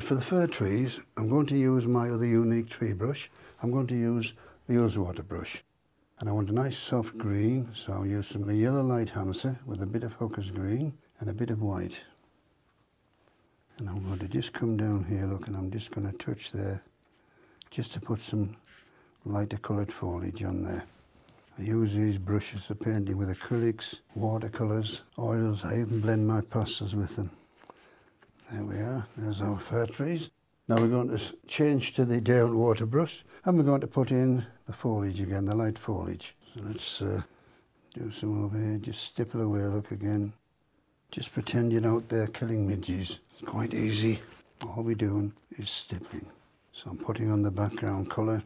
for the fir trees, I'm going to use my other unique tree brush. I'm going to use the Ullswater brush. And I want a nice soft green, so I'll use some yellow light Hansa with a bit of Hooker's green and a bit of white. And I'm going to just come down here, look, and I'm just going to touch there, just to put some lighter coloured foliage on there. I use these brushes for painting with acrylics, watercolours, oils. I even blend my pastels with them. There we are, there's our fir trees. Now we're going to change to the down water brush, and we're going to put in the foliage again, the light foliage. So let's do some over here, just stipple away, look again. Just pretend you're out there killing midges. It's quite easy. All we're doing is stippling. So I'm putting on the background colour.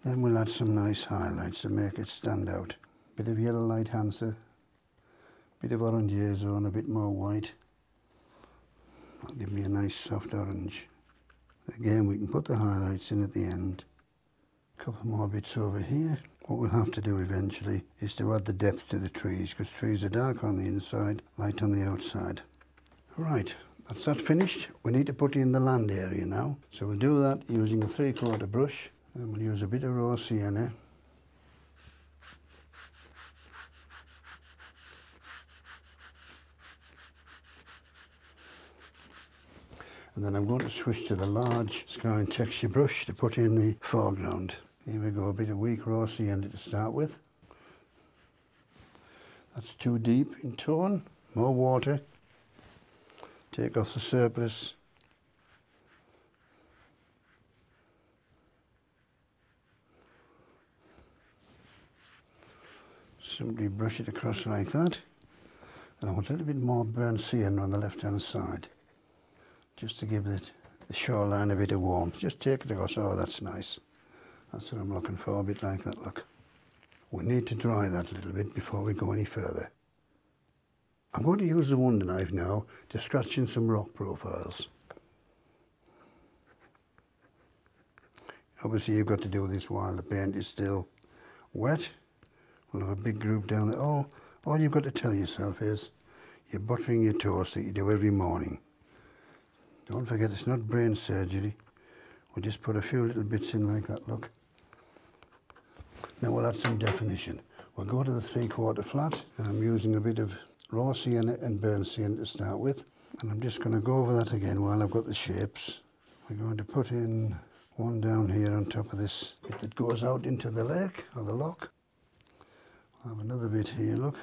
Then we'll add some nice highlights to make it stand out. Bit of yellow light Hansa, bit of orange azone, a bit more white. That'll give me a nice soft orange. Again, we can put the highlights in at the end. A couple more bits over here. What we'll have to do eventually is to add the depth to the trees, because trees are dark on the inside, light on the outside. Right, that's that finished. We need to put in the land area now. So we'll do that using a 3/4 brush, and we'll use a bit of raw sienna. And then I'm going to switch to the large sky and texture brush to put in the foreground. Here we go, a bit of weak raw sienna to start with. That's too deep in tone. More water. Take off the surplus. Simply brush it across like that. And I want a little bit more burnt sienna on the left hand side, just to give it the shoreline a bit of warmth. Just take it across. Oh, that's nice. That's what I'm looking for, a bit like that, look. We need to dry that a little bit before we go any further. I'm going to use the Wonder Knife now to scratch in some rock profiles. Obviously you've got to do this while the paint is still wet. We'll have a big group down there. All you've got to tell yourself is you're buttering your toast that you do every morning. Don't forget, it's not brain surgery. We'll just put a few little bits in like that, look. Now we'll add some definition. We'll go to the 3/4 flat. I'm using a bit of raw sienna and burnt sienna to start with. And I'm just going to go over that again while I've got the shapes. We're going to put in one down here on top of this bit that goes out into the lake or the loch. I'll have another bit here, look.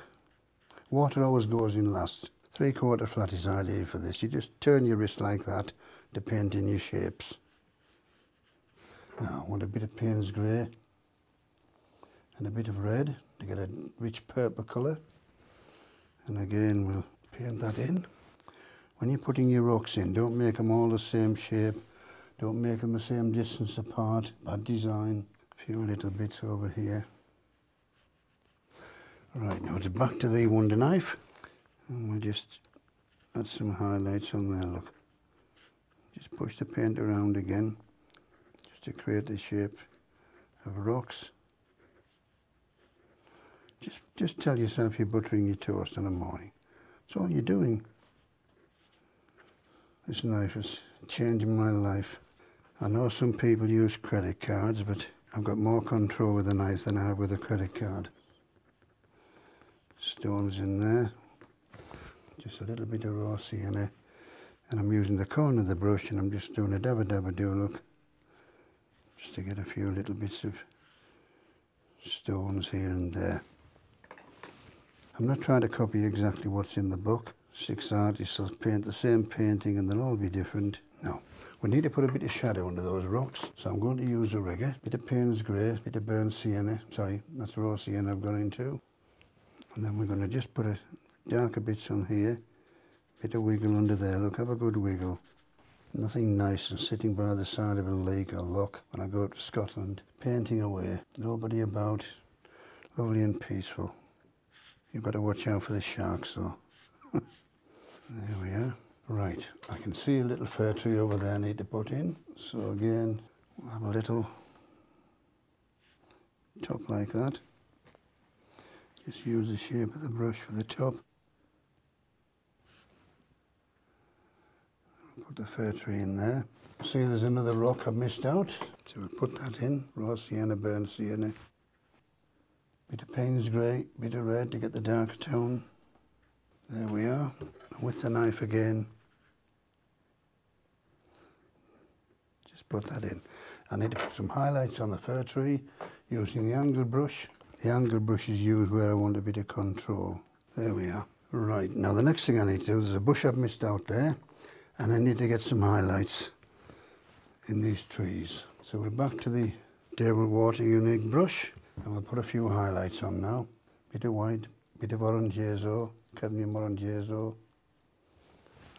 Water always goes in last. 3/4 flat is ideal for this. You just turn your wrist like that to paint in your shapes. Now I want a bit of Payne's grey and a bit of red to get a rich purple colour. And again we'll paint that in. When you're putting your rocks in, don't make them all the same shape. Don't make them the same distance apart. Bad design. A few little bits over here. Right, now back to the Wonder Knife. And we'll just add some highlights on there, look. Just push the paint around again, just to create the shape of rocks. Just tell yourself you're buttering your toast in the morning. That's all you're doing. This knife is changing my life. I know some people use credit cards, but I've got more control with a knife than I have with a credit card. Stones in there. Just a little bit of raw sienna, and I'm using the corner of the brush and I'm just doing a dabba-dabba-do, look, just to get a few little bits of stones here and there. I'm not trying to copy exactly what's in the book. 6 artists will paint the same painting and they'll all be different. No, we need to put a bit of shadow under those rocks, so I'm going to use a rigger, bit of Payne's grey, bit of burnt sienna, sorry, that's raw sienna I've got into, and then we're going to just put a darker bits on here, bit of wiggle under there, look, have a good wiggle. Nothing nice and sitting by the side of a lake or loch when I go up to Scotland, painting away, nobody about, lovely and peaceful. You've got to watch out for the sharks though. There we are. Right, I can see a little fir tree over there I need to put in, so again, we'll have a little top like that. Just use the shape of the brush for the top. Put Put the fir tree in there. See, there's another rock I've missed out, so we'll put that in. Raw sienna, burnt sienna. Bit of Payne's grey, bit of red to get the darker tone. There we are. And with the knife again, just put that in. I need to put some highlights on the fir tree using the angle brush. The angle brush is used where I want a bit of control. There we are. Right, now the next thing I need to do, there's a bush I've missed out there, and I need to get some highlights in these trees. So we're back to the Derwent Water Unique brush, and we'll put a few highlights on now. Bit of white, bit of orange azo, cadmium orange azo.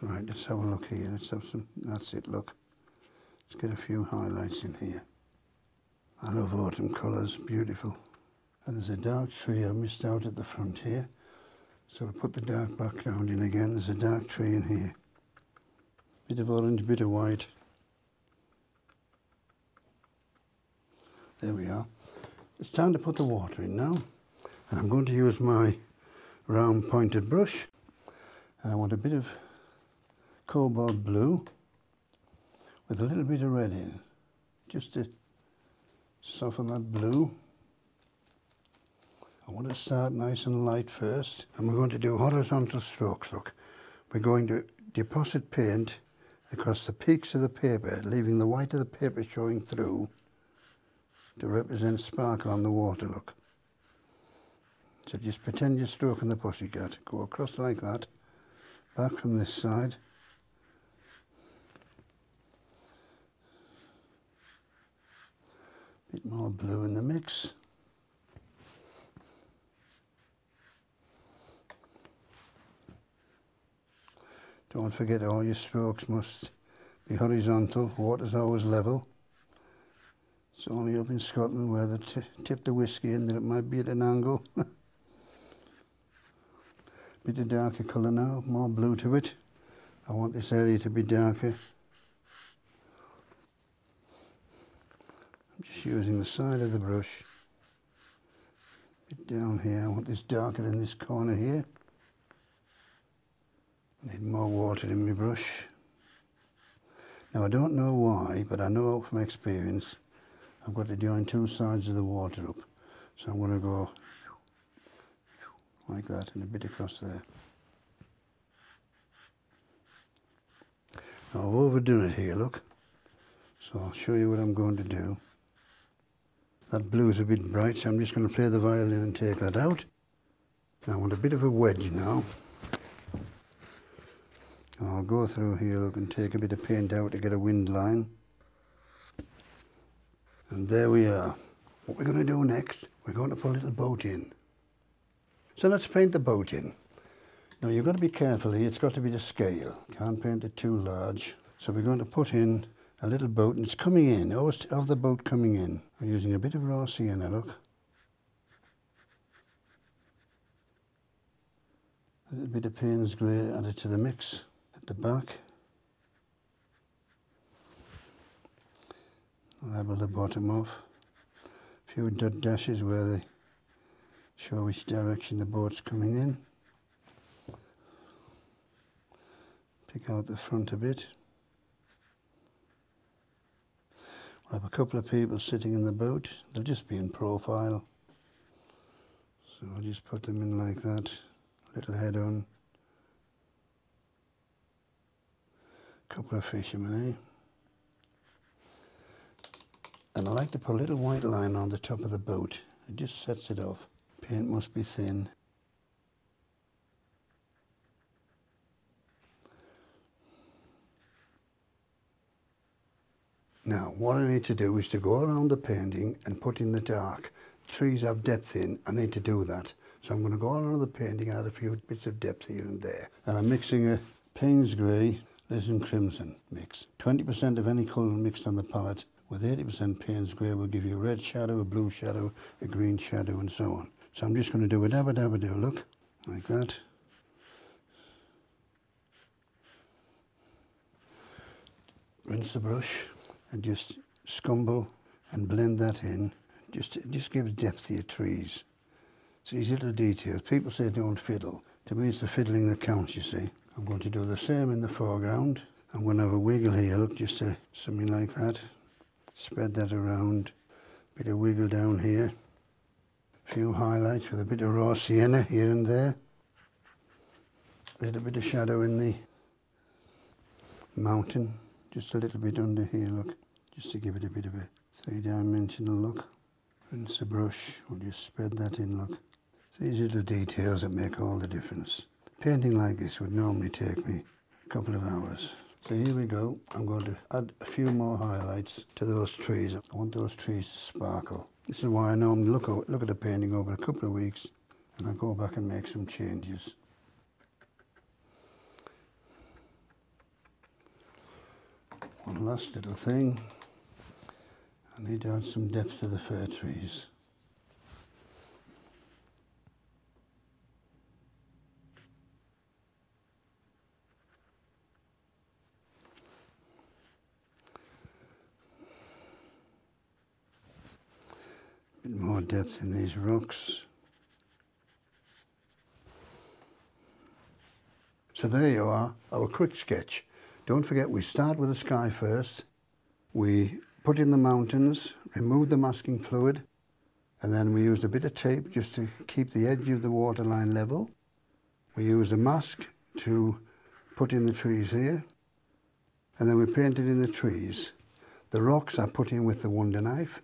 Right, let's have a look here. Let's have some, that's it, look. Let's get a few highlights in here. I love autumn colours, beautiful. And there's a dark tree I missed out at the front here. So we'll put the dark background in again. There's a dark tree in here. Bit of orange, bit of white. There we are. It's time to put the water in now. And I'm going to use my round pointed brush. And I want a bit of cobalt blue with a little bit of red in, just to soften that blue. I want to start nice and light first, and we're going to do horizontal strokes, look. We're going to deposit paint across the peaks of the paper, leaving the white of the paper showing through to represent sparkle on the water, look. So just pretend you're stroking the pussycat. Go across like that, back from this side. Bit more blue in the mix. Don't forget all your strokes must be horizontal. Water's always level. It's only up in Scotland where they tip the whiskey in that it might be at an angle. Bit of darker colour now, more blue to it. I want this area to be darker. I'm just using the side of the brush. Bit down here, I want this darker in this corner here. I need more water in my brush. Now I don't know why, but I know from experience I've got to join two sides of the water up. So I'm going to go like that and a bit across there. Now I've overdone it here, look. So I'll show you what I'm going to do. That blue's a bit bright, so I'm just going to play the violin and take that out. Now I want a bit of a wedge now. And I'll go through here, look, and take a bit of paint out to get a wind line. And there we are. What we're going to do next, we're going to put a little boat in. So let's paint the boat in. Now you've got to be careful here, it's got to be to scale. Can't paint it too large. So we're going to put in a little boat, and it's coming in, of the boat coming in. I'm using a bit of raw sienna, look. A little bit of Payne's grey added to the mix at the back. Level the bottom off. A few dot dashes where they show which direction the boat's coming in. Pick out the front a bit. We'll have a couple of people sitting in the boat. They'll just be in profile. So I'll just put them in like that. Little head on. Couple of fishermen, eh? And I like to put a little white line on the top of the boat. It just sets it off. Paint must be thin. Now, what I need to do is to go around the painting and put in the dark. Trees have depth in, I need to do that. So I'm going to go around the painting and add a few bits of depth here and there. And I'm mixing a Payne's grey, Lisbon crimson mix. 20% of any colour mixed on the palette with 80% Payne's grey will give you a red shadow, a blue shadow, a green shadow, and so on. So I'm just going to do a dabba dabba do, look, like that. Rinse the brush and just scumble and blend that in. It just gives depth to your trees. It's these little details. People say don't fiddle. To me it's the fiddling that counts, you see. I'm going to do the same in the foreground. I'm going to have a wiggle here, look, just something like that. Spread that around, bit of wiggle down here. A few highlights with a bit of raw sienna here and there. A little bit of shadow in the mountain, just a little bit under here, look, just to give it a bit of a three-dimensional look. Rinse the brush, we'll just spread that in, look. It's these little details that make all the difference. Painting like this would normally take me a couple of hours. So here we go. I'm going to add a few more highlights to those trees. I want those trees to sparkle. This is why I normally look at a painting over a couple of weeks and I go back and make some changes. One last little thing. I need to add some depth to the fir trees. A bit more depth in these rocks. So there you are, our quick sketch. Don't forget, we start with the sky first. We put in the mountains, remove the masking fluid, and then we used a bit of tape just to keep the edge of the waterline level. We used a mask to put in the trees here, and then we painted in the trees. The rocks I put in with the Wonder Knife.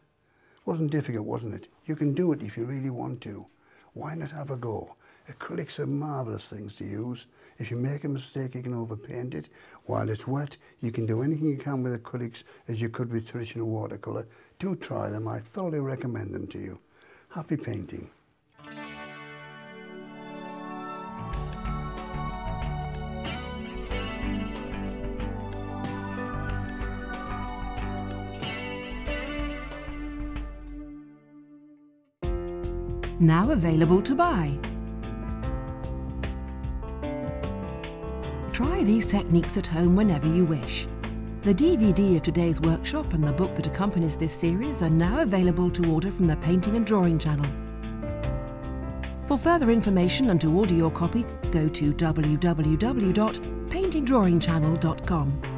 Wasn't difficult, wasn't it? You can do it if you really want to. Why not have a go? Acrylics are marvellous things to use. If you make a mistake, you can overpaint it. While it's wet, you can do anything you can with acrylics as you could with traditional watercolour. Do try them. I thoroughly recommend them to you. Happy painting. Now available to buy. Try these techniques at home whenever you wish. The DVD of today's workshop and the book that accompanies this series are now available to order from the Painting and Drawing channel. For further information and to order your copy, go to www.paintingdrawingchannel.com.